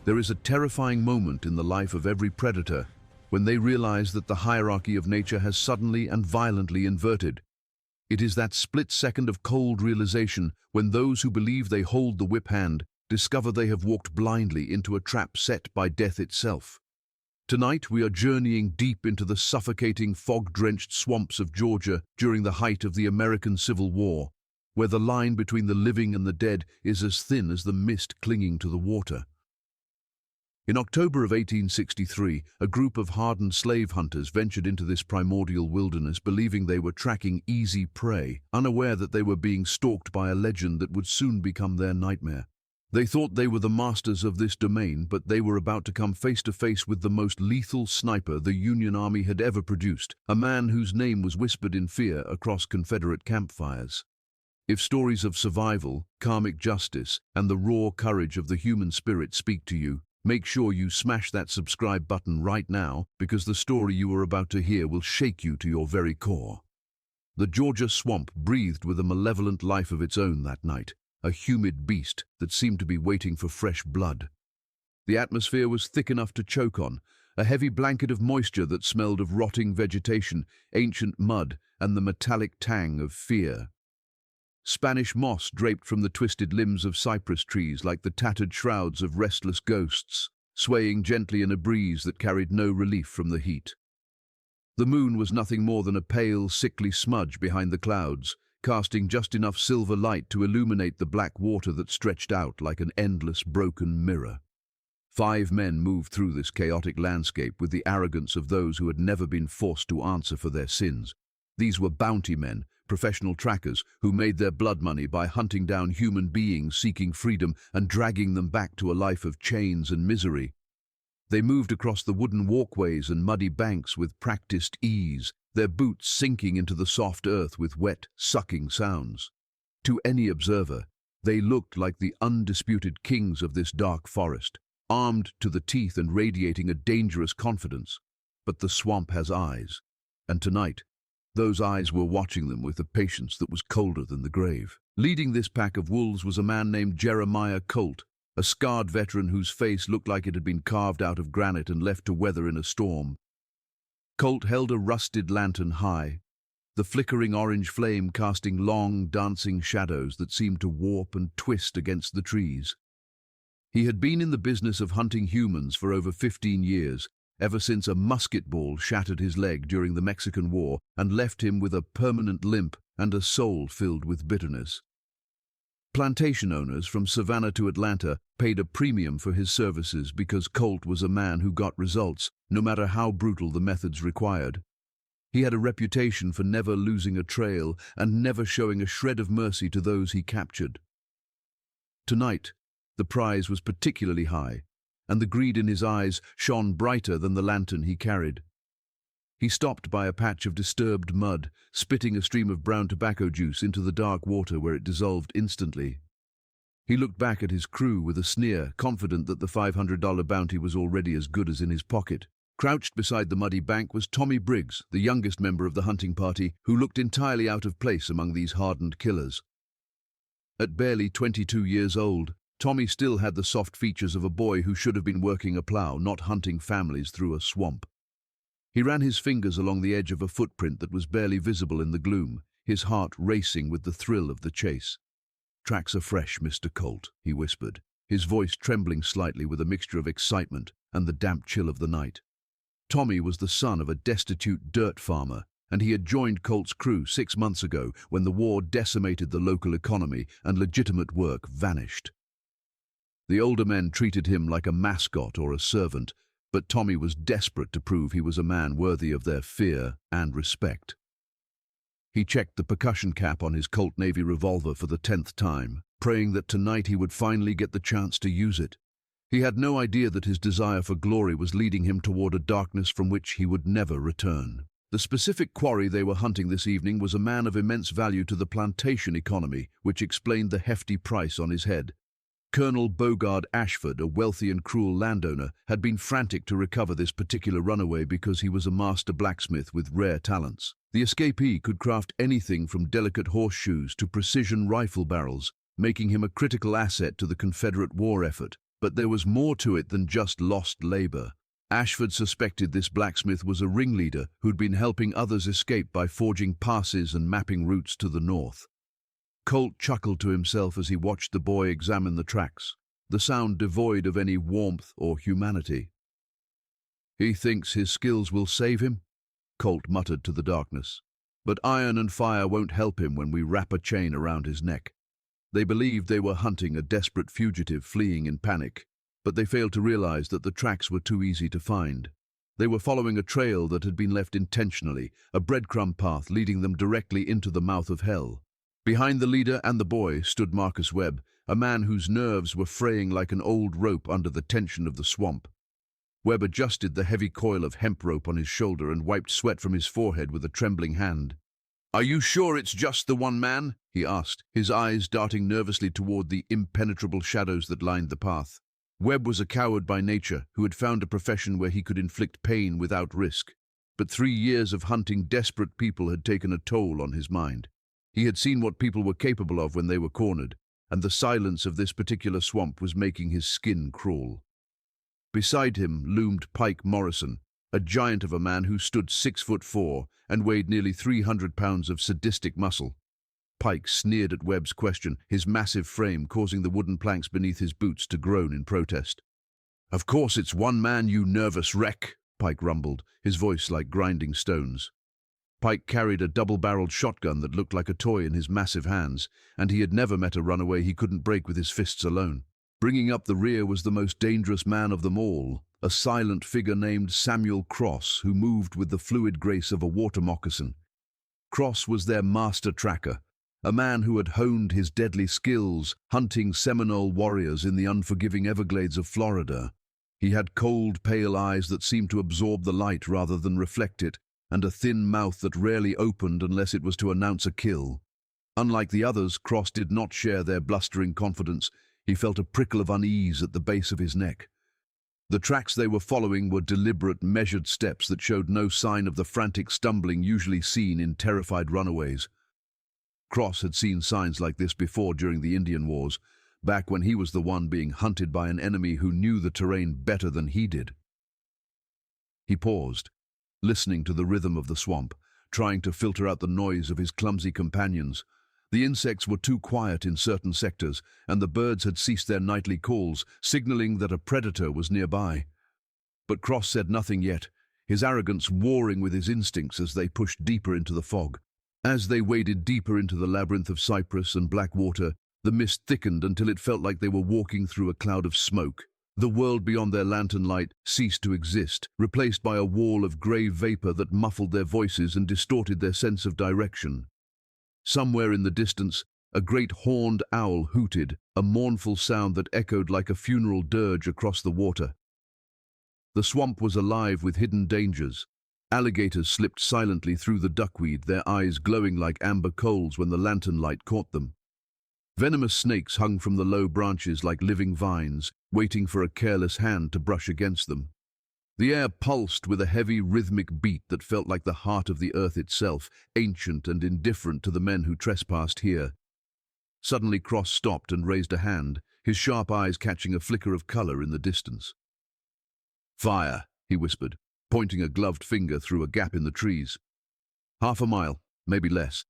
There is a terrifying moment in the life of every predator when they realize that the hierarchy of nature has suddenly and violently inverted. It is that split second of cold realization when those who believe they hold the whip hand discover they have walked blindly into a trap set by death itself. Tonight we are journeying deep into the suffocating, fog-drenched swamps of Georgia during the height of the American Civil War, where the line between the living and the dead is as thin as the mist clinging to the water. In October of 1863, a group of hardened slave hunters ventured into this primordial wilderness believing they were tracking easy prey, unaware that they were being stalked by a legend that would soon become their nightmare. They thought they were the masters of this domain, but they were about to come face to face with the most lethal sniper the Union Army had ever produced, a man whose name was whispered in fear across Confederate campfires. If stories of survival, karmic justice, and the raw courage of the human spirit speak to you, make sure you smash that subscribe button right now, because the story you are about to hear will shake you to your very core. The Georgia swamp breathed with a malevolent life of its own that night, a humid beast that seemed to be waiting for fresh blood. The atmosphere was thick enough to choke on, a heavy blanket of moisture that smelled of rotting vegetation, ancient mud, and the metallic tang of fear. Spanish moss draped from the twisted limbs of cypress trees like the tattered shrouds of restless ghosts, swaying gently in a breeze that carried no relief from the heat. The moon was nothing more than a pale, sickly smudge behind the clouds, casting just enough silver light to illuminate the black water that stretched out like an endless broken mirror. 5 men moved through this chaotic landscape with the arrogance of those who had never been forced to answer for their sins. These were bounty men, professional trackers who made their blood money by hunting down human beings seeking freedom and dragging them back to a life of chains and misery. They moved across the wooden walkways and muddy banks with practiced ease, their boots sinking into the soft earth with wet, sucking sounds. To any observer, they looked like the undisputed kings of this dark forest, armed to the teeth and radiating a dangerous confidence. But the swamp has eyes, and tonight, those eyes were watching them with a patience that was colder than the grave. Leading this pack of wolves was a man named Jeremiah Colt, a scarred veteran whose face looked like it had been carved out of granite and left to weather in a storm. Colt held a rusted lantern high, the flickering orange flame casting long, dancing shadows that seemed to warp and twist against the trees. He had been in the business of hunting humans for over 15 years, ever since a musket ball shattered his leg during the Mexican War and left him with a permanent limp and a soul filled with bitterness. Plantation owners from Savannah to Atlanta paid a premium for his services because Colt was a man who got results, no matter how brutal the methods required. He had a reputation for never losing a trail and never showing a shred of mercy to those he captured. Tonight, the prize was particularly high, and the greed in his eyes shone brighter than the lantern he carried. He stopped by a patch of disturbed mud, spitting a stream of brown tobacco juice into the dark water where it dissolved instantly. He looked back at his crew with a sneer, confident that the $500 bounty was already as good as in his pocket. Crouched beside the muddy bank was Tommy Briggs, the youngest member of the hunting party, who looked entirely out of place among these hardened killers. At barely 22 years old, Tommy still had the soft features of a boy who should have been working a plow, not hunting families through a swamp. He ran his fingers along the edge of a footprint that was barely visible in the gloom, his heart racing with the thrill of the chase. "Tracks are fresh, Mr. Colt," he whispered, his voice trembling slightly with a mixture of excitement and the damp chill of the night. Tommy was the son of a destitute dirt farmer, and he had joined Colt's crew 6 months ago when the war decimated the local economy and legitimate work vanished. The older men treated him like a mascot or a servant, but Tommy was desperate to prove he was a man worthy of their fear and respect. He checked the percussion cap on his Colt Navy revolver for the 10th time, praying that tonight he would finally get the chance to use it. He had no idea that his desire for glory was leading him toward a darkness from which he would never return. The specific quarry they were hunting this evening was a man of immense value to the plantation economy, which explained the hefty price on his head. Colonel Bogard Ashford, a wealthy and cruel landowner, had been frantic to recover this particular runaway because he was a master blacksmith with rare talents. The escapee could craft anything from delicate horseshoes to precision rifle barrels, making him a critical asset to the Confederate war effort. But there was more to it than just lost labor. Ashford suspected this blacksmith was a ringleader who'd been helping others escape by forging passes and mapping routes to the north. Colt chuckled to himself as he watched the boy examine the tracks, the sound devoid of any warmth or humanity. "He thinks his skills will save him?" Colt muttered to the darkness. "But iron and fire won't help him when we wrap a chain around his neck." They believed they were hunting a desperate fugitive fleeing in panic, but they failed to realize that the tracks were too easy to find. They were following a trail that had been left intentionally, a breadcrumb path leading them directly into the mouth of hell. Behind the leader and the boy stood Marcus Webb, a man whose nerves were fraying like an old rope under the tension of the swamp. Webb adjusted the heavy coil of hemp rope on his shoulder and wiped sweat from his forehead with a trembling hand. "Are you sure it's just the one man?" he asked, his eyes darting nervously toward the impenetrable shadows that lined the path. Webb was a coward by nature who had found a profession where he could inflict pain without risk. But 3 years of hunting desperate people had taken a toll on his mind. He had seen what people were capable of when they were cornered, and the silence of this particular swamp was making his skin crawl. Beside him loomed Pike Morrison, a giant of a man who stood 6'4" and weighed nearly 300 pounds of sadistic muscle. Pike sneered at Webb's question, his massive frame causing the wooden planks beneath his boots to groan in protest. "Of course it's one man, you nervous wreck," Pike rumbled, his voice like grinding stones. Pike carried a double-barreled shotgun that looked like a toy in his massive hands, and he had never met a runaway he couldn't break with his fists alone. Bringing up the rear was the most dangerous man of them all, a silent figure named Samuel Cross, who moved with the fluid grace of a water moccasin. Cross was their master tracker, a man who had honed his deadly skills hunting Seminole warriors in the unforgiving Everglades of Florida. He had cold, pale eyes that seemed to absorb the light rather than reflect it, and a thin mouth that rarely opened unless it was to announce a kill. Unlike the others, Cross did not share their blustering confidence. He felt a prickle of unease at the base of his neck. The tracks they were following were deliberate, measured steps that showed no sign of the frantic stumbling usually seen in terrified runaways. Cross had seen signs like this before during the Indian Wars, back when he was the one being hunted by an enemy who knew the terrain better than he did. He paused, listening to the rhythm of the swamp, trying to filter out the noise of his clumsy companions. The insects were too quiet in certain sectors, and the birds had ceased their nightly calls, signaling that a predator was nearby. But Cross said nothing yet, his arrogance warring with his instincts as they pushed deeper into the fog. As they waded deeper into the labyrinth of cypress and black water, the mist thickened until it felt like they were walking through a cloud of smoke. The world beyond their lantern light ceased to exist, replaced by a wall of grey vapor that muffled their voices and distorted their sense of direction. Somewhere in the distance, a great horned owl hooted, a mournful sound that echoed like a funeral dirge across the water. The swamp was alive with hidden dangers. Alligators slipped silently through the duckweed, their eyes glowing like amber coals when the lantern light caught them. Venomous snakes hung from the low branches like living vines, waiting for a careless hand to brush against them. The air pulsed with a heavy, rhythmic beat that felt like the heart of the earth itself, ancient and indifferent to the men who trespassed here. Suddenly Cross stopped and raised a hand, his sharp eyes catching a flicker of color in the distance. "Fire," he whispered, pointing a gloved finger through a gap in the trees. 1/2 mile, maybe less.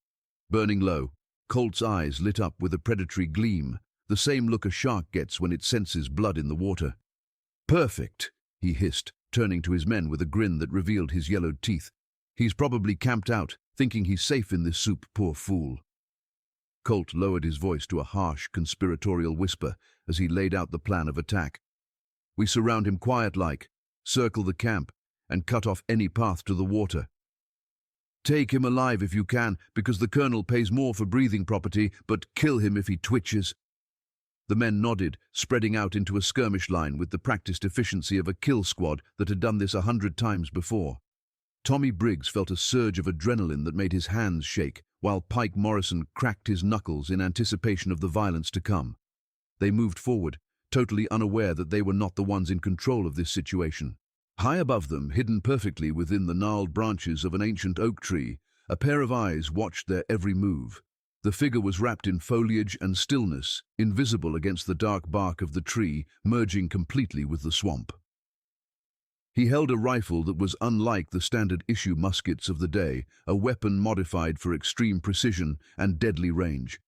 Burning low, Colt's eyes lit up with a predatory gleam, the same look a shark gets when it senses blood in the water. "Perfect," he hissed, turning to his men with a grin that revealed his yellowed teeth. "He's probably camped out, thinking he's safe in this soup, poor fool." Colt lowered his voice to a harsh, conspiratorial whisper as he laid out the plan of attack. "We surround him quiet-like, circle the camp, and cut off any path to the water. Take him alive if you can, because the colonel pays more for breathing property, but kill him if he twitches." The men nodded, spreading out into a skirmish line with the practiced efficiency of a kill squad that had done this 100 times before. Tommy Briggs felt a surge of adrenaline that made his hands shake, while Pike Morrison cracked his knuckles in anticipation of the violence to come. They moved forward, totally unaware that they were not the ones in control of this situation. High above them, hidden perfectly within the gnarled branches of an ancient oak tree, a pair of eyes watched their every move. The figure was wrapped in foliage and stillness, invisible against the dark bark of the tree, merging completely with the swamp. He held a rifle that was unlike the standard-issue muskets of the day, a weapon modified for extreme precision and deadly range.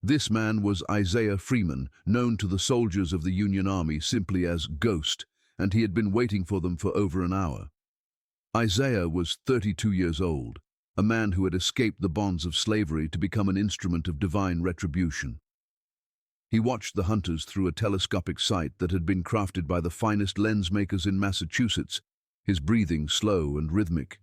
This man was Isaiah Freeman, known to the soldiers of the Union Army simply as Ghost, and he had been waiting for them for over an hour. Isaiah was 32 years old, a man who had escaped the bonds of slavery to become an instrument of divine retribution. He watched the hunters through a telescopic sight that had been crafted by the finest lens makers in Massachusetts, his breathing slow and rhythmic.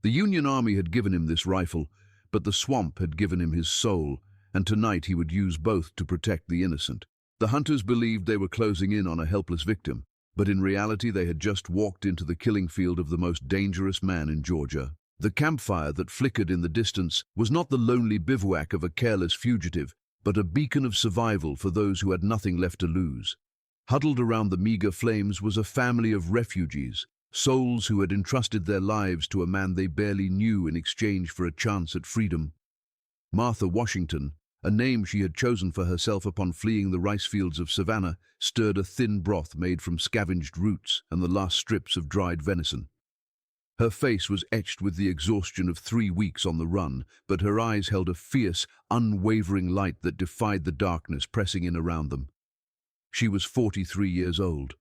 The Union Army had given him this rifle, but the swamp had given him his soul, and tonight he would use both to protect the innocent. The hunters believed they were closing in on a helpless victim, but in reality they had just walked into the killing field of the most dangerous man in Georgia. The campfire that flickered in the distance was not the lonely bivouac of a careless fugitive, but a beacon of survival for those who had nothing left to lose. Huddled around the meager flames was a family of refugees, souls who had entrusted their lives to a man they barely knew in exchange for a chance at freedom. Martha Washington, a name she had chosen for herself upon fleeing the rice fields of Savannah, stirred a thin broth made from scavenged roots and the last strips of dried venison. Her face was etched with the exhaustion of 3 weeks on the run, but her eyes held a fierce, unwavering light that defied the darkness pressing in around them. She was 43 years old,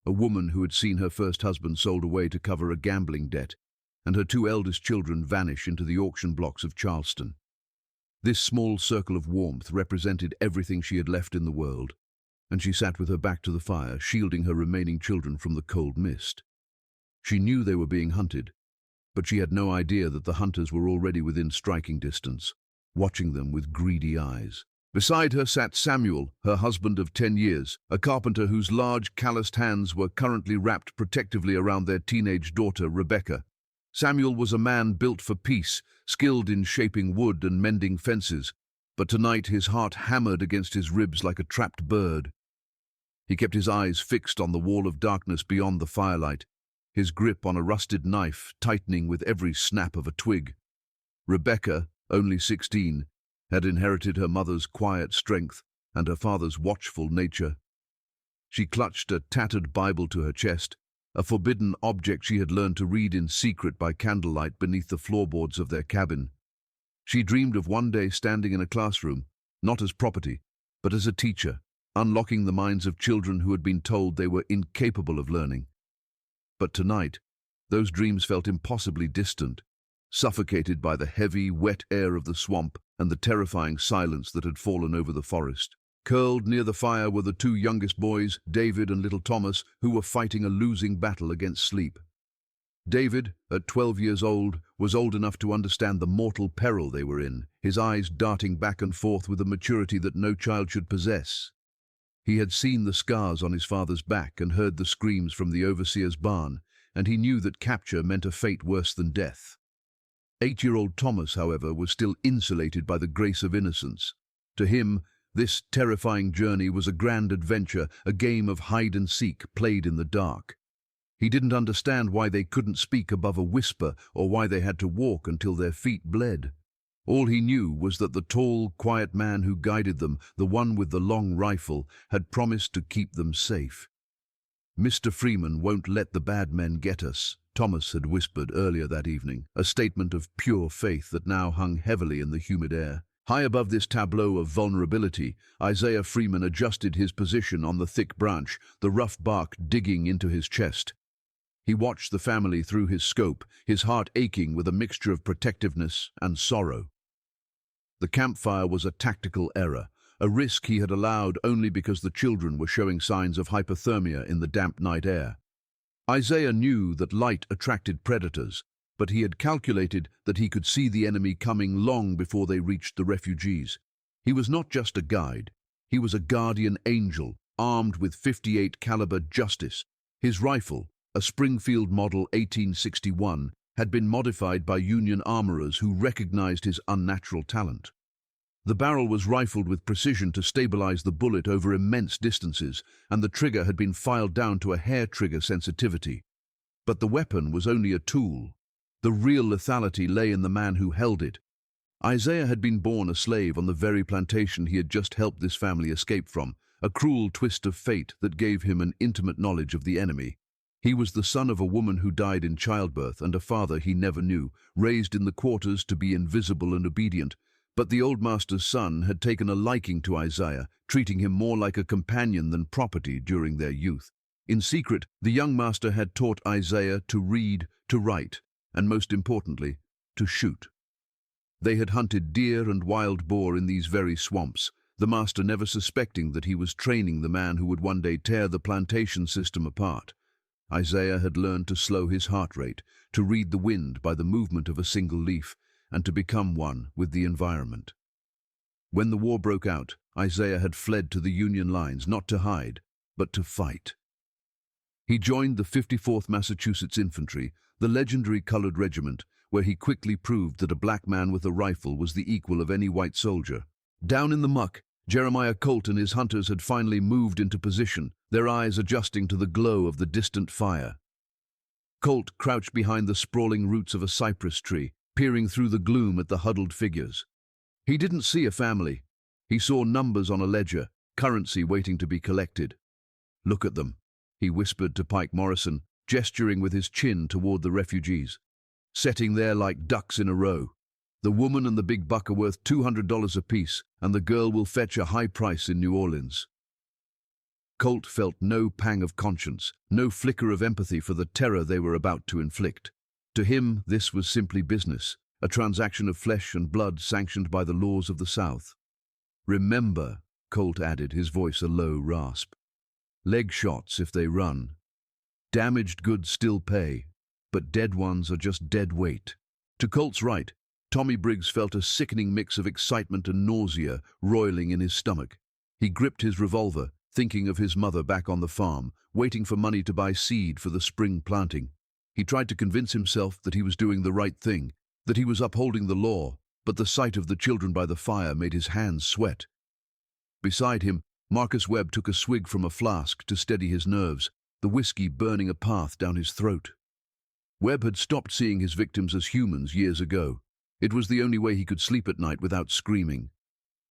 a woman who had seen her first husband sold away to cover a gambling debt, and her 2 eldest children vanish into the auction blocks of Charleston. This small circle of warmth represented everything she had left in the world, and she sat with her back to the fire, shielding her remaining children from the cold mist. She knew they were being hunted, but she had no idea that the hunters were already within striking distance, watching them with greedy eyes. Beside her sat Samuel, her husband of 10 years, a carpenter whose large, calloused hands were currently wrapped protectively around their teenage daughter, Rebecca. Samuel was a man built for peace, skilled in shaping wood and mending fences, but tonight his heart hammered against his ribs like a trapped bird. He kept his eyes fixed on the wall of darkness beyond the firelight, his grip on a rusted knife tightening with every snap of a twig. Rebecca, only 16, had inherited her mother's quiet strength and her father's watchful nature. She clutched a tattered Bible to her chest, a forbidden object she had learned to read in secret by candlelight beneath the floorboards of their cabin. She dreamed of one day standing in a classroom, not as property, but as a teacher, unlocking the minds of children who had been told they were incapable of learning. But tonight, those dreams felt impossibly distant, suffocated by the heavy, wet air of the swamp and the terrifying silence that had fallen over the forest. Curled near the fire were the 2 youngest boys, David and little Thomas, who were fighting a losing battle against sleep. David, at 12 years old, was old enough to understand the mortal peril they were in, his eyes darting back and forth with a maturity that no child should possess. He had seen the scars on his father's back and heard the screams from the overseer's barn, and he knew that capture meant a fate worse than death. 8-year-old Thomas, however, was still insulated by the grace of innocence. To him, this terrifying journey was a grand adventure, a game of hide-and-seek played in the dark. He didn't understand why they couldn't speak above a whisper or why they had to walk until their feet bled. All he knew was that the tall, quiet man who guided them, the one with the long rifle, had promised to keep them safe. "Mr. Freeman won't let the bad men get us," Thomas had whispered earlier that evening, a statement of pure faith that now hung heavily in the humid air. High above this tableau of vulnerability, Isaiah Freeman adjusted his position on the thick branch, the rough bark digging into his chest. He watched the family through his scope, his heart aching with a mixture of protectiveness and sorrow. The campfire was a tactical error, a risk he had allowed only because the children were showing signs of hypothermia in the damp night air. Isaiah knew that light attracted predators, but he had calculated that he could see the enemy coming long before they reached the refugees. He was not just a guide, he was a guardian angel, armed with .58 caliber justice. His rifle, a Springfield model 1861, had been modified by Union armorers who recognized his unnatural talent. The barrel was rifled with precision to stabilize the bullet over immense distances, and the trigger had been filed down to a hair trigger sensitivity. But the weapon was only a tool. The real lethality lay in the man who held it. Isaiah had been born a slave on the very plantation he had just helped this family escape from, a cruel twist of fate that gave him an intimate knowledge of the enemy. He was the son of a woman who died in childbirth and a father he never knew, raised in the quarters to be invisible and obedient. But the old master's son had taken a liking to Isaiah, treating him more like a companion than property during their youth. In secret, the young master had taught Isaiah to read, to write, and most importantly, to shoot. They had hunted deer and wild boar in these very swamps, the master never suspecting that he was training the man who would one day tear the plantation system apart. Isaiah had learned to slow his heart rate, to read the wind by the movement of a single leaf, and to become one with the environment. When the war broke out, Isaiah had fled to the Union lines not to hide, but to fight. He joined the 54th Massachusetts Infantry, the legendary colored regiment, where he quickly proved that a black man with a rifle was the equal of any white soldier. Down in the muck, Jeremiah Colt and his hunters had finally moved into position, their eyes adjusting to the glow of the distant fire. Colt crouched behind the sprawling roots of a cypress tree, peering through the gloom at the huddled figures. He didn't see a family. He saw numbers on a ledger, currency waiting to be collected. "Look at them," he whispered to Pike Morrison, gesturing with his chin toward the refugees. "Setting there like ducks in a row. The woman and the big buck are worth $200 apiece, and the girl will fetch a high price in New Orleans." Colt felt no pang of conscience, no flicker of empathy for the terror they were about to inflict. To him, this was simply business, a transaction of flesh and blood sanctioned by the laws of the South. "Remember," Colt added, his voice a low rasp, "leg shots if they run. Damaged goods still pay, but dead ones are just dead weight." To Colt's right, Tommy Briggs felt a sickening mix of excitement and nausea roiling in his stomach. He gripped his revolver, thinking of his mother back on the farm, waiting for money to buy seed for the spring planting. He tried to convince himself that he was doing the right thing, that he was upholding the law, but the sight of the children by the fire made his hands sweat. Beside him, Marcus Webb took a swig from a flask to steady his nerves, the whiskey burning a path down his throat. Webb had stopped seeing his victims as humans years ago. It was the only way he could sleep at night without screaming.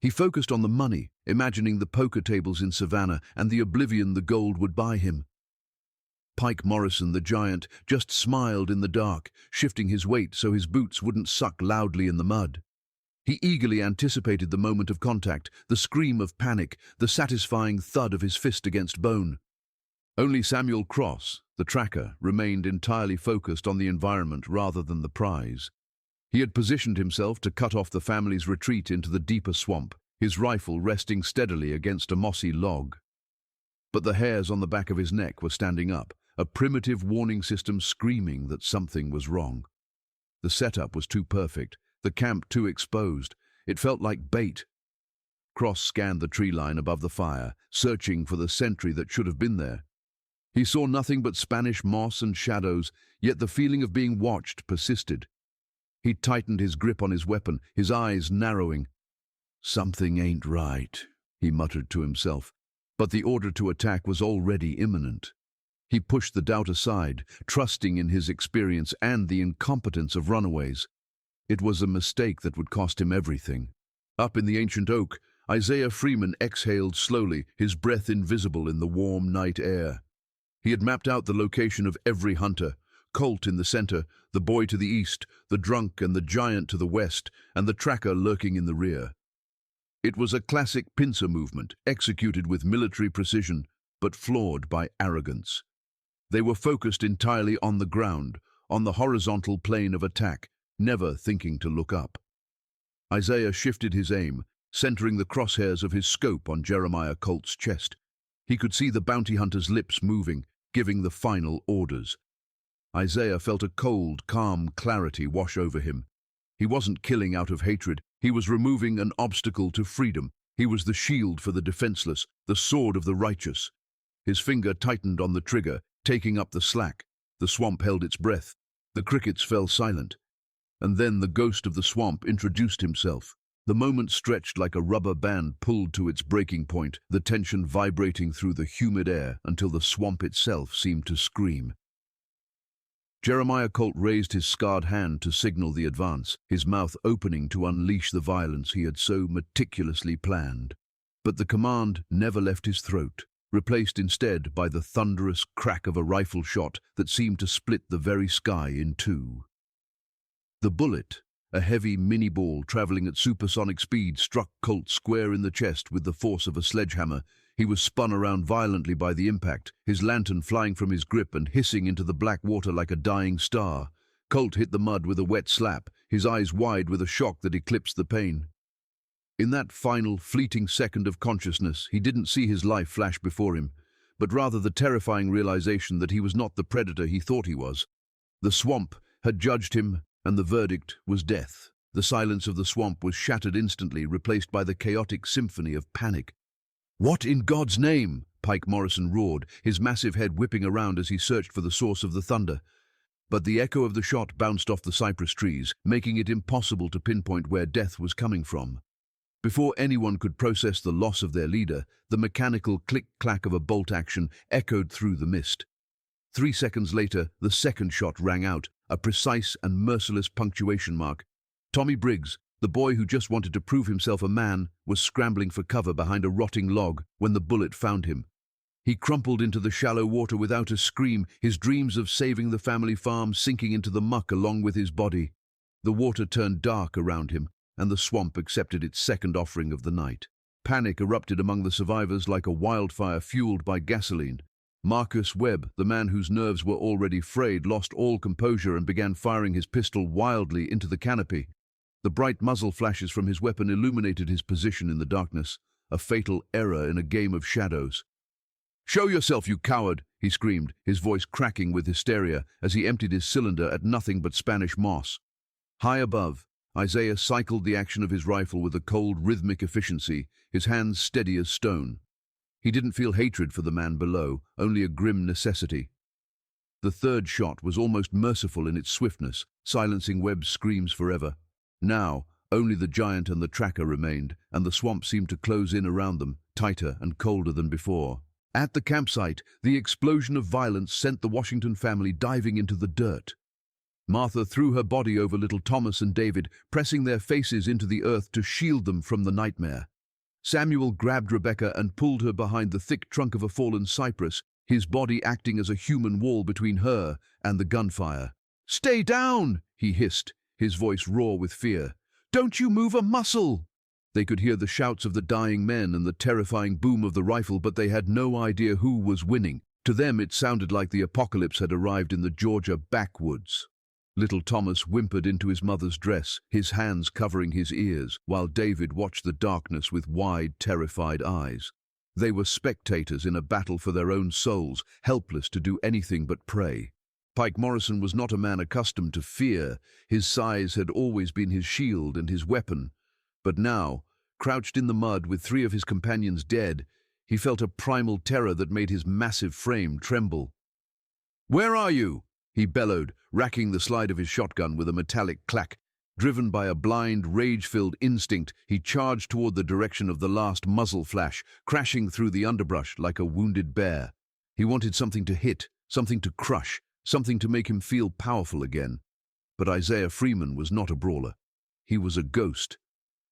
He focused on the money, imagining the poker tables in Savannah and the oblivion the gold would buy him. Pike Morrison, the giant, just smiled in the dark, shifting his weight so his boots wouldn't suck loudly in the mud. He eagerly anticipated the moment of contact, the scream of panic, the satisfying thud of his fist against bone. Only Samuel Cross, the tracker, remained entirely focused on the environment rather than the prize. He had positioned himself to cut off the family's retreat into the deeper swamp, his rifle resting steadily against a mossy log. But the hairs on the back of his neck were standing up, a primitive warning system screaming that something was wrong. The setup was too perfect, the camp too exposed. It felt like bait. Cross scanned the tree line above the fire, searching for the sentry that should have been there. He saw nothing but Spanish moss and shadows, yet the feeling of being watched persisted. He tightened his grip on his weapon, his eyes narrowing. "Something ain't right," he muttered to himself, but the order to attack was already imminent. He pushed the doubt aside, trusting in his experience and the incompetence of runaways. It was a mistake that would cost him everything. Up in the ancient oak, Isaiah Freeman exhaled slowly, his breath invisible in the warm night air. He had mapped out the location of every hunter, Colt in the center, the boy to the east, the drunk and the giant to the west, and the tracker lurking in the rear. It was a classic pincer movement, executed with military precision, but flawed by arrogance. They were focused entirely on the ground, on the horizontal plane of attack, never thinking to look up. Isaiah shifted his aim, centering the crosshairs of his scope on Jeremiah Colt's chest. He could see the bounty hunter's lips moving, giving the final orders. Isaiah felt a cold, calm clarity wash over him. He wasn't killing out of hatred. He was removing an obstacle to freedom. He was the shield for the defenseless, the sword of the righteous. His finger tightened on the trigger, taking up the slack. The swamp held its breath. The crickets fell silent. And then the ghost of the swamp introduced himself. The moment stretched like a rubber band pulled to its breaking point, the tension vibrating through the humid air until the swamp itself seemed to scream. Jeremiah Colt raised his scarred hand to signal the advance, his mouth opening to unleash the violence he had so meticulously planned. But the command never left his throat, replaced instead by the thunderous crack of a rifle shot that seemed to split the very sky in two. The bullet, a heavy mini-ball traveling at supersonic speed, struck Colt square in the chest with the force of a sledgehammer. He was spun around violently by the impact, his lantern flying from his grip and hissing into the black water like a dying star. Colt hit the mud with a wet slap, his eyes wide with a shock that eclipsed the pain. In that final, fleeting second of consciousness, he didn't see his life flash before him, but rather the terrifying realization that he was not the predator he thought he was. The swamp had judged him, and the verdict was death. The silence of the swamp was shattered instantly, replaced by the chaotic symphony of panic. "What in God's name?" Pike Morrison roared, his massive head whipping around as he searched for the source of the thunder. But the echo of the shot bounced off the cypress trees, making it impossible to pinpoint where death was coming from. Before anyone could process the loss of their leader, the mechanical click-clack of a bolt action echoed through the mist. 3 seconds later, the second shot rang out, a precise and merciless punctuation mark. Tommy Briggs, the boy who just wanted to prove himself a man, was scrambling for cover behind a rotting log when the bullet found him. He crumpled into the shallow water without a scream, his dreams of saving the family farm sinking into the muck along with his body. The water turned dark around him, and the swamp accepted its second offering of the night. Panic erupted among the survivors like a wildfire fueled by gasoline. Marcus Webb, the man whose nerves were already frayed, lost all composure and began firing his pistol wildly into the canopy. The bright muzzle flashes from his weapon illuminated his position in the darkness, a fatal error in a game of shadows. "Show yourself, you coward!" he screamed, his voice cracking with hysteria as he emptied his cylinder at nothing but Spanish moss. High above, Isaiah cycled the action of his rifle with a cold, rhythmic efficiency, his hands steady as stone. He didn't feel hatred for the man below, only a grim necessity. The third shot was almost merciful in its swiftness, silencing Webb's screams forever. Now, only the giant and the tracker remained, and the swamp seemed to close in around them, tighter and colder than before. At the campsite, the explosion of violence sent the Washington family diving into the dirt. Martha threw her body over little Thomas and David, pressing their faces into the earth to shield them from the nightmare. Samuel grabbed Rebecca and pulled her behind the thick trunk of a fallen cypress, his body acting as a human wall between her and the gunfire. "Stay down!" he hissed, his voice raw with fear. "Don't you move a muscle!" They could hear the shouts of the dying men and the terrifying boom of the rifle, but they had no idea who was winning. To them it sounded like the apocalypse had arrived in the Georgia backwoods. Little Thomas whimpered into his mother's dress, his hands covering his ears, while David watched the darkness with wide, terrified eyes. They were spectators in a battle for their own souls, helpless to do anything but pray. Pike Morrison was not a man accustomed to fear. His size had always been his shield and his weapon. But now, crouched in the mud with 3 of his companions dead, he felt a primal terror that made his massive frame tremble. "Where are you?" he bellowed, racking the slide of his shotgun with a metallic clack. Driven by a blind, rage-filled instinct, he charged toward the direction of the last muzzle flash, crashing through the underbrush like a wounded bear. He wanted something to hit, something to crush, something to make him feel powerful again. But Isaiah Freeman was not a brawler. He was a ghost.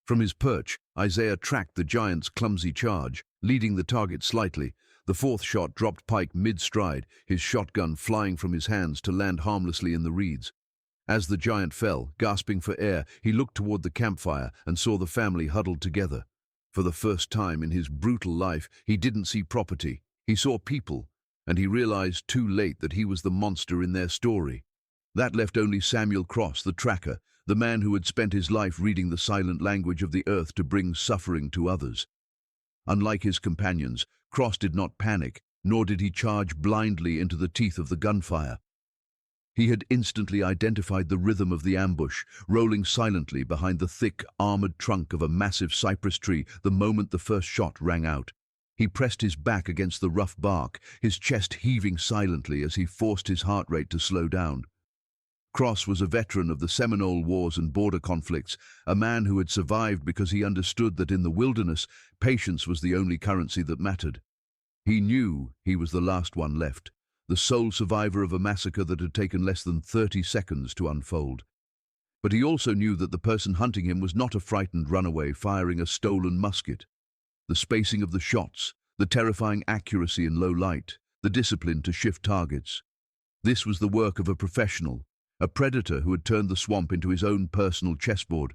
From his perch, Isaiah tracked the giant's clumsy charge, leading the target slightly. The 4th shot dropped Pike mid-stride, his shotgun flying from his hands to land harmlessly in the reeds. As the giant fell, gasping for air, he looked toward the campfire and saw the family huddled together. For the first time in his brutal life, he didn't see property. He saw people, and he realized too late that he was the monster in their story. That left only Samuel Cross, the tracker, the man who had spent his life reading the silent language of the earth to bring suffering to others. Unlike his companions, Cross did not panic, nor did he charge blindly into the teeth of the gunfire. He had instantly identified the rhythm of the ambush, rolling silently behind the thick, armored trunk of a massive cypress tree the moment the first shot rang out. He pressed his back against the rough bark, his chest heaving silently as he forced his heart rate to slow down. Cross was a veteran of the Seminole Wars and border conflicts, a man who had survived because he understood that in the wilderness, patience was the only currency that mattered. He knew he was the last one left. the sole survivor of a massacre that had taken less than 30 seconds to unfold. But he also knew that the person hunting him was not a frightened runaway firing a stolen musket. The spacing of the shots, the terrifying accuracy in low light, the discipline to shift targets. This was the work of a professional, a predator who had turned the swamp into his own personal chessboard.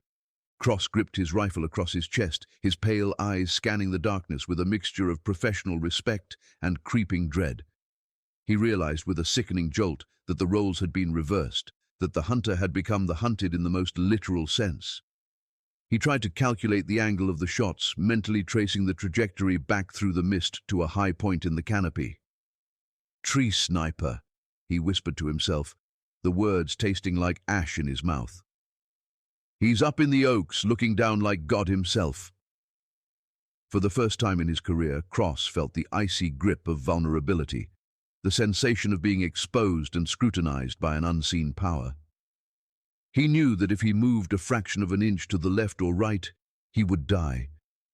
Cross gripped his rifle across his chest, his pale eyes scanning the darkness with a mixture of professional respect and creeping dread. He realized with a sickening jolt that the roles had been reversed, that the hunter had become the hunted in the most literal sense. He tried to calculate the angle of the shots, mentally tracing the trajectory back through the mist to a high point in the canopy. "Tree sniper," he whispered to himself, the words tasting like ash in his mouth. "He's up in the oaks, looking down like God himself." For the first time in his career, Cross felt the icy grip of vulnerability, the sensation of being exposed and scrutinized by an unseen power. He knew that if he moved a fraction of an inch to the left or right, he would die.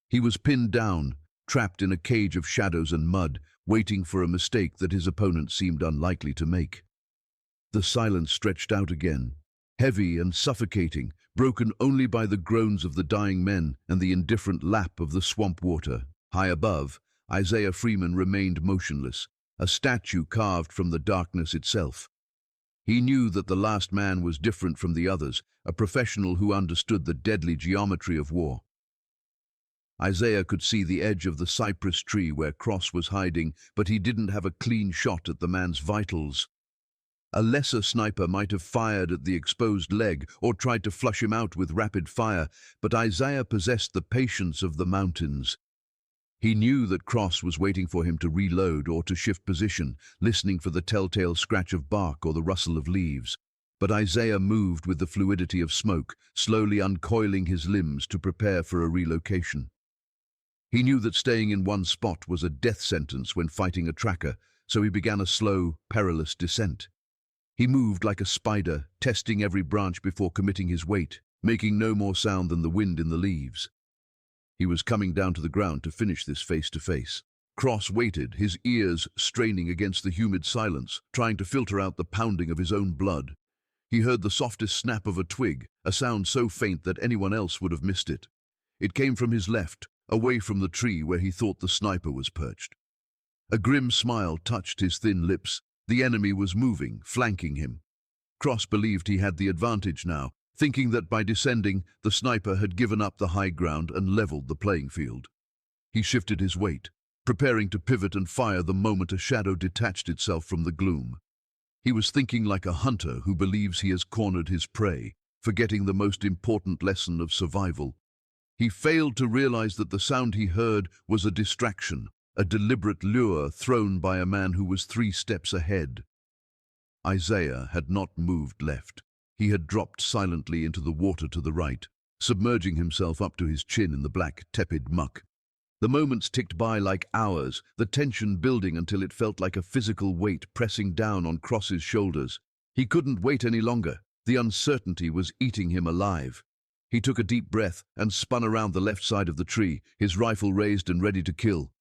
He was pinned down, trapped in a cage of shadows and mud, waiting for a mistake that his opponent seemed unlikely to make. The silence stretched out again, heavy and suffocating, broken only by the groans of the dying men and the indifferent lap of the swamp water. High above, Isaiah Freeman remained motionless, a statue carved from the darkness itself. He knew that the last man was different from the others, a professional who understood the deadly geometry of war. Isaiah could see the edge of the cypress tree where Cross was hiding, but he didn't have a clean shot at the man's vitals. A lesser sniper might have fired at the exposed leg or tried to flush him out with rapid fire, but Isaiah possessed the patience of the mountains. He knew that Cross was waiting for him to reload or to shift position, listening for the telltale scratch of bark or the rustle of leaves. But Isaiah moved with the fluidity of smoke, slowly uncoiling his limbs to prepare for a relocation. He knew that staying in one spot was a death sentence when fighting a tracker, so he began a slow, perilous descent. He moved like a spider, testing every branch before committing his weight, making no more sound than the wind in the leaves. He was coming down to the ground to finish this face to face. Cross waited, his ears straining against the humid silence, trying to filter out the pounding of his own blood. He heard the softest snap of a twig, a sound so faint that anyone else would have missed it. It came from his left, away from the tree where he thought the sniper was perched. A grim smile touched his thin lips. The enemy was moving, flanking him. Cross believed he had the advantage now, thinking that by descending, the sniper had given up the high ground and leveled the playing field. He shifted his weight, preparing to pivot and fire the moment a shadow detached itself from the gloom. He was thinking like a hunter who believes he has cornered his prey, forgetting the most important lesson of survival. He failed to realize that the sound he heard was a distraction, a deliberate lure thrown by a man who was 3 steps ahead. Isaiah had not moved left. He had dropped silently into the water to the right, submerging himself up to his chin in the black, tepid muck. The moments ticked by like hours, the tension building until it felt like a physical weight pressing down on Cross's shoulders. He couldn't wait any longer. The uncertainty was eating him alive. He took a deep breath and spun around the left side of the tree, his rifle raised and ready to kill.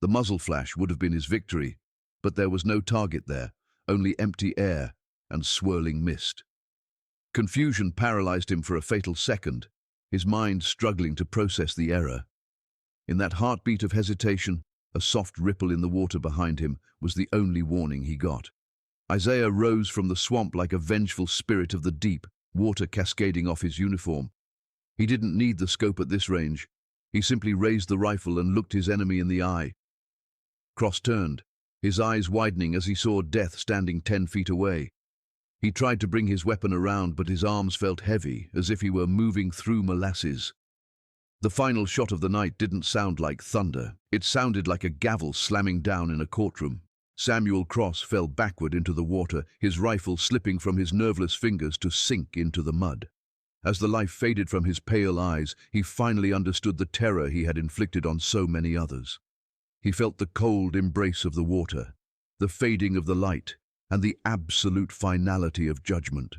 The muzzle flash would have been his victory, but there was no target there, only empty air and swirling mist. Confusion paralyzed him for a fatal second, his mind struggling to process the error. In that heartbeat of hesitation, a soft ripple in the water behind him was the only warning he got. Isaiah rose from the swamp like a vengeful spirit of the deep, water cascading off his uniform. He didn't need the scope at this range. He simply raised the rifle and looked his enemy in the eye. Cross turned, his eyes widening as he saw death standing 10 feet away. He tried to bring his weapon around, but his arms felt heavy, as if he were moving through molasses. The final shot of the night didn't sound like thunder. It sounded like a gavel slamming down in a courtroom. Samuel Cross fell backward into the water, his rifle slipping from his nerveless fingers to sink into the mud. As the life faded from his pale eyes, he finally understood the terror he had inflicted on so many others. He felt the cold embrace of the water, the fading of the light, and the absolute finality of judgment.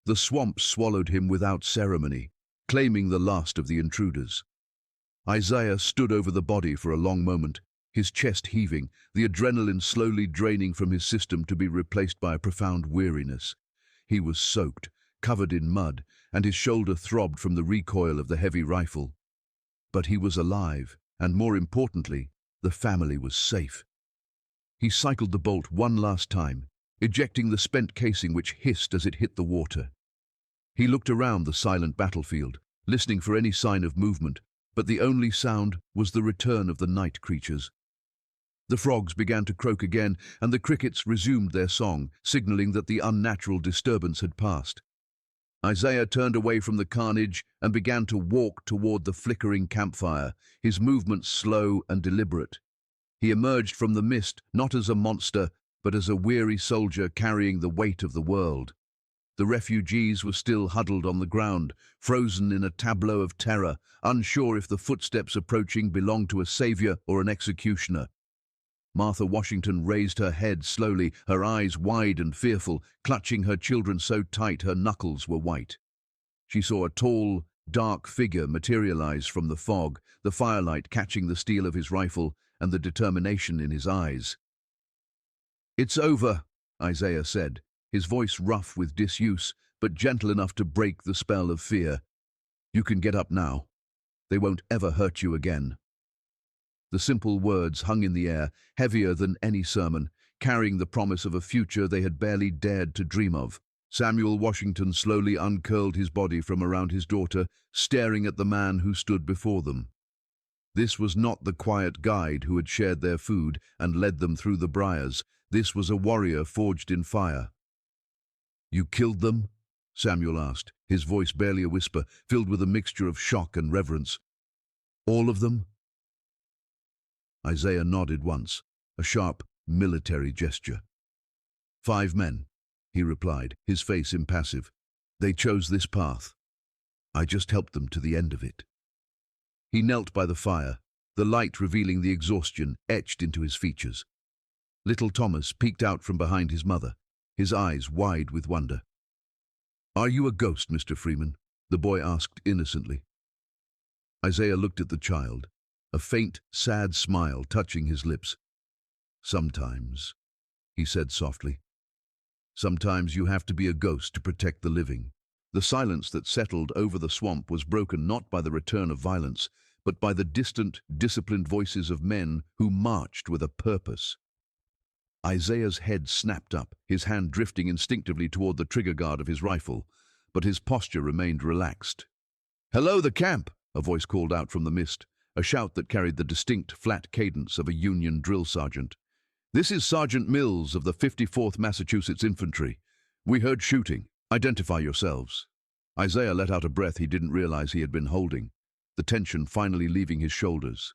The swamp swallowed him without ceremony, claiming the last of the intruders. Isaiah stood over the body for a long moment, his chest heaving, the adrenaline slowly draining from his system to be replaced by a profound weariness. He was soaked, covered in mud, and his shoulder throbbed from the recoil of the heavy rifle. But he was alive, and more importantly, the family was safe. He cycled the bolt one last time, ejecting the spent casing which hissed as it hit the water. He looked around the silent battlefield, listening for any sign of movement, but the only sound was the return of the night creatures. The frogs began to croak again, and the crickets resumed their song, signaling that the unnatural disturbance had passed. Isaiah turned away from the carnage and began to walk toward the flickering campfire, his movements slow and deliberate. He emerged from the mist not as a monster, but as a weary soldier carrying the weight of the world. The refugees were still huddled on the ground, frozen in a tableau of terror, unsure if the footsteps approaching belonged to a savior or an executioner. Martha Washington raised her head slowly, her eyes wide and fearful, clutching her children so tight her knuckles were white. She saw a tall, dark figure materialize from the fog, the firelight catching the steel of his rifle and the determination in his eyes. "It's over," Isaiah said, his voice rough with disuse, but gentle enough to break the spell of fear. "You can get up now. They won't ever hurt you again." The simple words hung in the air, heavier than any sermon, carrying the promise of a future they had barely dared to dream of. Samuel Washington slowly uncurled his body from around his daughter, staring at the man who stood before them. This was not the quiet guide who had shared their food and led them through the briars. This was a warrior forged in fire. "You killed them?" Samuel asked, his voice barely a whisper, filled with a mixture of shock and reverence. "All of them?" Isaiah nodded once, a sharp, military gesture. "5 men," he replied, his face impassive. "They chose this path. I just helped them to the end of it." He knelt by the fire, the light revealing the exhaustion etched into his features. Little Thomas peeked out from behind his mother, his eyes wide with wonder. "Are you a ghost, Mr. Freeman?" the boy asked innocently. Isaiah looked at the child, a faint, sad smile touching his lips. "Sometimes," he said softly. "Sometimes you have to be a ghost to protect the living." The silence that settled over the swamp was broken not by the return of violence, but by the distant, disciplined voices of men who marched with a purpose. Isaiah's head snapped up, his hand drifting instinctively toward the trigger guard of his rifle, but his posture remained relaxed. "Hello, the camp!" a voice called out from the mist, a shout that carried the distinct, flat cadence of a Union drill sergeant. "This is Sergeant Mills of the 54th Massachusetts Infantry. We heard shooting. Identify yourselves." Isaiah let out a breath he didn't realize he had been holding, the tension finally leaving his shoulders.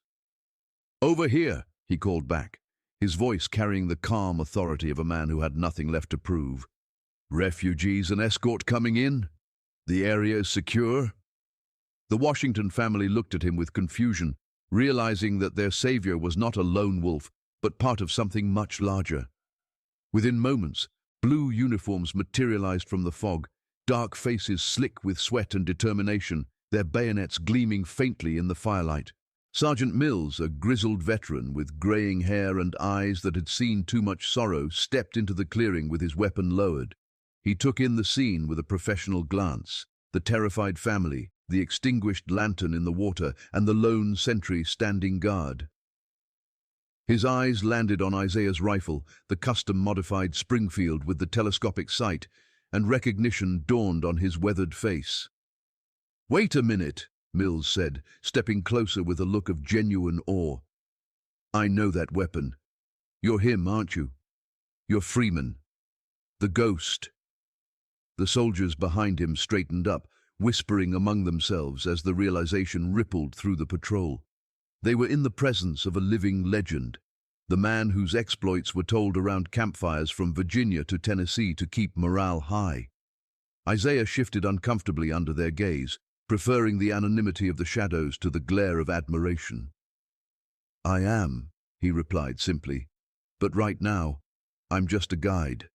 "Over here," he called back, his voice carrying the calm authority of a man who had nothing left to prove. "Refugees and escort coming in? The area is secure?" The Washington family looked at him with confusion, realizing that their savior was not a lone wolf, but part of something much larger. Within moments, blue uniforms materialized from the fog, dark faces slick with sweat and determination, their bayonets gleaming faintly in the firelight. Sergeant Mills, a grizzled veteran with graying hair and eyes that had seen too much sorrow, stepped into the clearing with his weapon lowered. He took in the scene with a professional glance, the terrified family, the extinguished lantern in the water, and the lone sentry standing guard. His eyes landed on Isaiah's rifle, the custom-modified Springfield with the telescopic sight, and recognition dawned on his weathered face. "Wait a minute," Mills said, stepping closer with a look of genuine awe. "I know that weapon. You're him, aren't you? You're Freeman. The ghost." The soldiers behind him straightened up, whispering among themselves as the realization rippled through the patrol. They were in the presence of a living legend, the man whose exploits were told around campfires from Virginia to Tennessee to keep morale high. Isaiah shifted uncomfortably under their gaze, preferring the anonymity of the shadows to the glare of admiration. "I am," he replied simply, "but right now, I'm just a guide.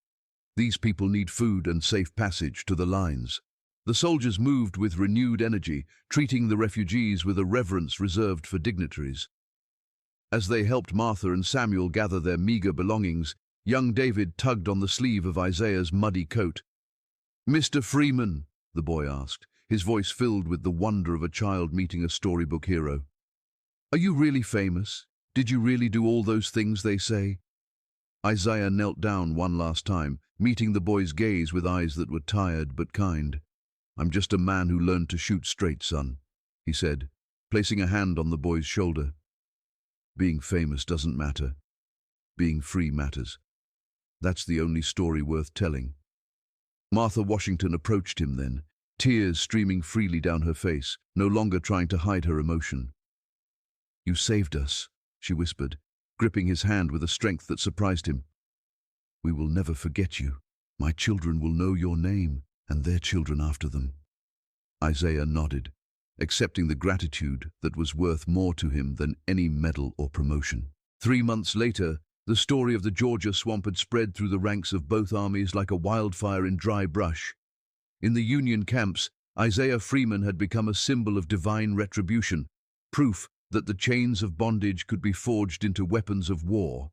These people need food and safe passage to the lines." The soldiers moved with renewed energy, treating the refugees with a reverence reserved for dignitaries. As they helped Martha and Samuel gather their meager belongings, young David tugged on the sleeve of Isaiah's muddy coat. "Mr. Freeman," the boy asked, his voice filled with the wonder of a child meeting a storybook hero. "Are you really famous? Did you really do all those things they say?" Isaiah knelt down one last time, meeting the boy's gaze with eyes that were tired but kind. "I'm just a man who learned to shoot straight, son," he said, placing a hand on the boy's shoulder. "Being famous doesn't matter. Being free matters. That's the only story worth telling." Martha Washington approached him then, tears streaming freely down her face, no longer trying to hide her emotion. "You saved us," she whispered, gripping his hand with a strength that surprised him. "We will never forget you. My children will know your name, and their children after them." Isaiah nodded, accepting the gratitude that was worth more to him than any medal or promotion. 3 months later, the story of the Georgia swamp had spread through the ranks of both armies like a wildfire in dry brush. In the Union camps, Isaiah Freeman had become a symbol of divine retribution, proof that the chains of bondage could be forged into weapons of war.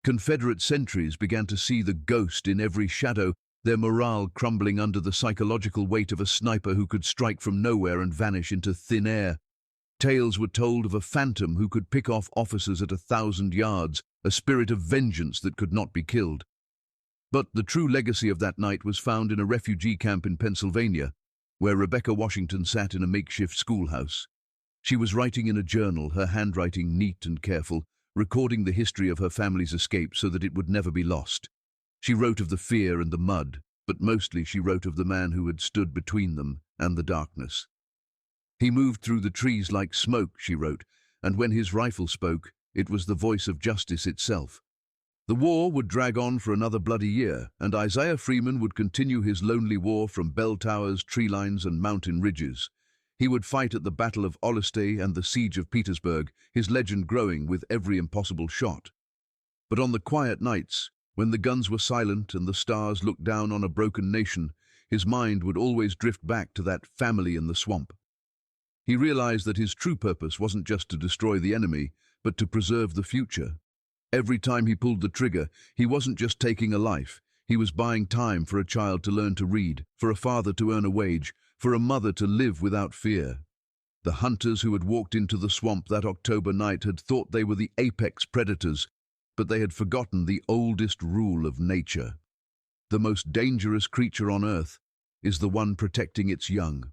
Confederate sentries began to see the ghost in every shadow, their morale crumbling under the psychological weight of a sniper who could strike from nowhere and vanish into thin air. Tales were told of a phantom who could pick off officers at 1,000 yards, a spirit of vengeance that could not be killed. But the true legacy of that night was found in a refugee camp in Pennsylvania, where Rebecca Washington sat in a makeshift schoolhouse. She was writing in a journal, her handwriting neat and careful, recording the history of her family's escape so that it would never be lost. She wrote of the fear and the mud, but mostly she wrote of the man who had stood between them and the darkness. "He moved through the trees like smoke," she wrote, "and when his rifle spoke, it was the voice of justice itself." The war would drag on for another bloody year, and Isaiah Freeman would continue his lonely war from bell towers, tree lines, and mountain ridges. He would fight at the Battle of Olustee and the Siege of Petersburg, his legend growing with every impossible shot. But on the quiet nights, when the guns were silent and the stars looked down on a broken nation, his mind would always drift back to that family in the swamp. He realized that his true purpose wasn't just to destroy the enemy, but to preserve the future. Every time he pulled the trigger, he wasn't just taking a life. He was buying time for a child to learn to read, for a father to earn a wage, for a mother to live without fear. The hunters who had walked into the swamp that October night had thought they were the apex predators, but they had forgotten the oldest rule of nature. The most dangerous creature on earth is the one protecting its young.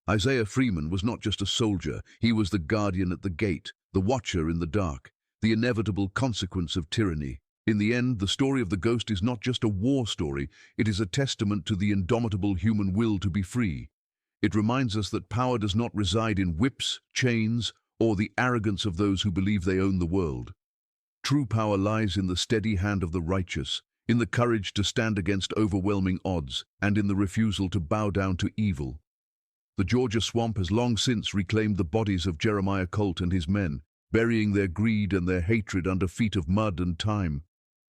Isaiah Freeman was not just a soldier, he was the guardian at the gate, the watcher in the dark, the inevitable consequence of tyranny. In the end, the story of the ghost is not just a war story, it is a testament to the indomitable human will to be free. It reminds us that power does not reside in whips, chains, or the arrogance of those who believe they own the world. True power lies in the steady hand of the righteous, in the courage to stand against overwhelming odds, and in the refusal to bow down to evil. The Georgia swamp has long since reclaimed the bodies of Jeremiah Colt and his men, burying their greed and their hatred under feet of mud and time.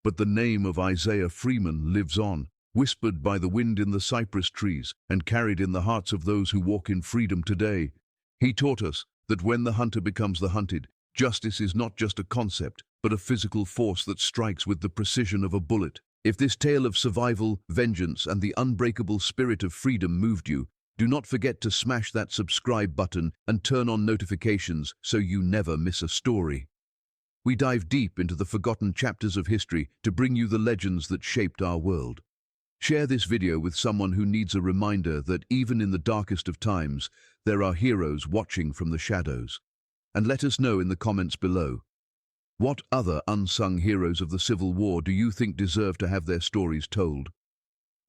But the name of Isaiah Freeman lives on, whispered by the wind in the cypress trees and carried in the hearts of those who walk in freedom today. He taught us that when the hunter becomes the hunted, justice is not just a concept, but a physical force that strikes with the precision of a bullet. If this tale of survival, vengeance, and the unbreakable spirit of freedom moved you, do not forget to smash that subscribe button and turn on notifications so you never miss a story. We dive deep into the forgotten chapters of history to bring you the legends that shaped our world. Share this video with someone who needs a reminder that even in the darkest of times, there are heroes watching from the shadows. And let us know in the comments below. What other unsung heroes of the Civil War do you think deserve to have their stories told?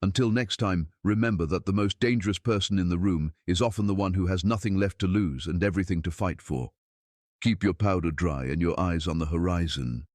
Until next time, remember that the most dangerous person in the room is often the one who has nothing left to lose and everything to fight for. Keep your powder dry and your eyes on the horizon.